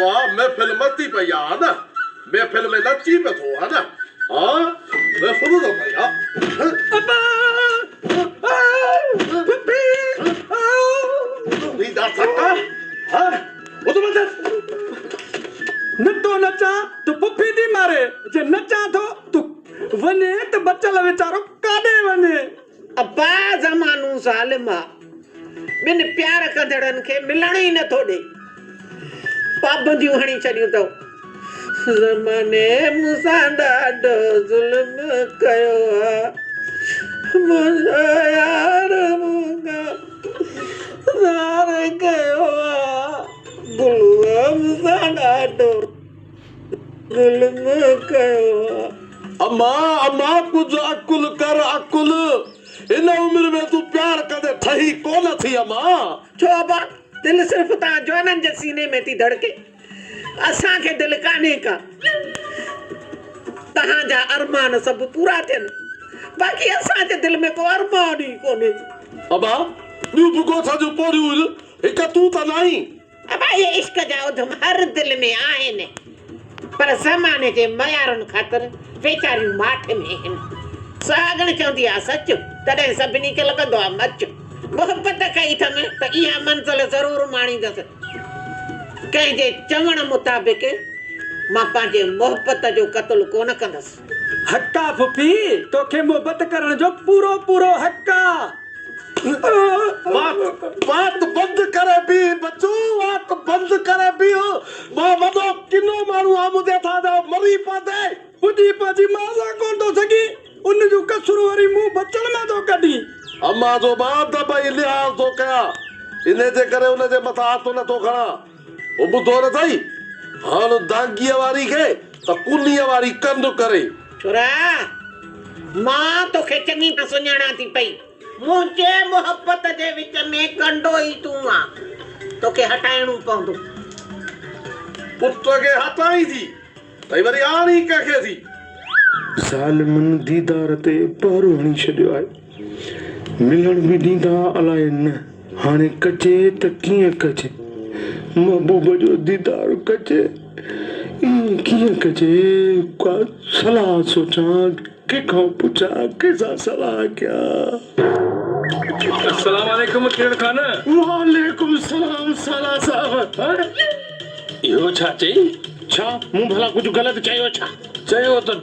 वाह महफिल मस्ती पई आहे न महफिल में नची पे थो है न हां महफिल तो पई आहे नींदा सका हां वो तो मत न तो नचा तो पुफी थी मारे जे नचा तो तू वने तो बचल वीचारो काडे वने अब्बा ज़मानो ज़ालिमा बिन प्यार कंदड़न खे मिलण ही न थो ॾे पाबंदियूं हणी छॾियूं अथव ज़माने मूंसां ॾाढो ज़ुल्म कयो आहे मुंहिंजो यार मूंखां ज़ार कयो आहे गुलूअ मूंसां ॾाढो ज़ुल्म कयो आहे अम्मा कुछ अकुल कर अकुल इन उम्र में तू प्यार कदे ठही कोन थी अम्मा छो अब्बा दिल सिर्फ तव्हां जवाननि जे सीने में थी धड़के असांखे दिल कान्हे का तव्हांजा अरमान सभु पूरा थियनि बाक़ी असांजे दिल में को अरमान ई कोन्हे अम्मा ॿियूं बि ॻोठ जूं पोरियूं हिकु तूं त नाही अब्बा ये इश्क जा उधम हर दिल में आहिनि पर ज़माने जे मयारुनि ख़ातिर वेचारियूं माठ में आहिनि सागण चवंदी आहे सच तॾहिं सभिनी खे लॻंदो आहे मच मोहबत कई अथमि त इहा मंज़िल ज़रूरु माणींदसि कंहिंजे चवण मुताबिक़ मां पंहिंजे मोहबत जो क़त्ल कोन कंदसि हक्का पुफी तोखे मोहबत करण जो पूरो पूरो हक्का बात बंद करे भी बच्चो बात बंद करे भी मां वॾो किनो माण्हू आहे मुंहिंजे था मरी पवे ॿुधी पाजी मां सां कोन थो सघी उन जो कसूर वरी मुंहुं बचण में थो कढी अम्मा जो बाप भई लिहाज़ थो कयां इन जे करे उन जे मथां हथ नथो खणा वो ॿुधो न अथई हाणे दागीअ वारी खे त कुनीअ वारी कंद करे छोरा मां तोखे चङी तरह सुञाणां थी पई मुंहिंजे मोहबत जे विच में कंडो ई तूं आहे तोखे हटाइणो पवंदो पुट खे हटाई थी तई वरी आणी कंहिंखे थी ज़ालिमन दीदार ते पहरो हणी छॾियो आहे मिलण बि ॾींदा अलाए न हाणे कजे त कीअं कजे महबूब जो दीदार कजे ईअं कीअं कजे का सलाह सोचां कंहिंखां पुछां कंहिंसां सलाह कयां अस्सलाम वालेकुम केर खान वालेकुम सलाम साला साहब इहो छा चई छा मूं भला कुझु ग़लति चयो छा चयो त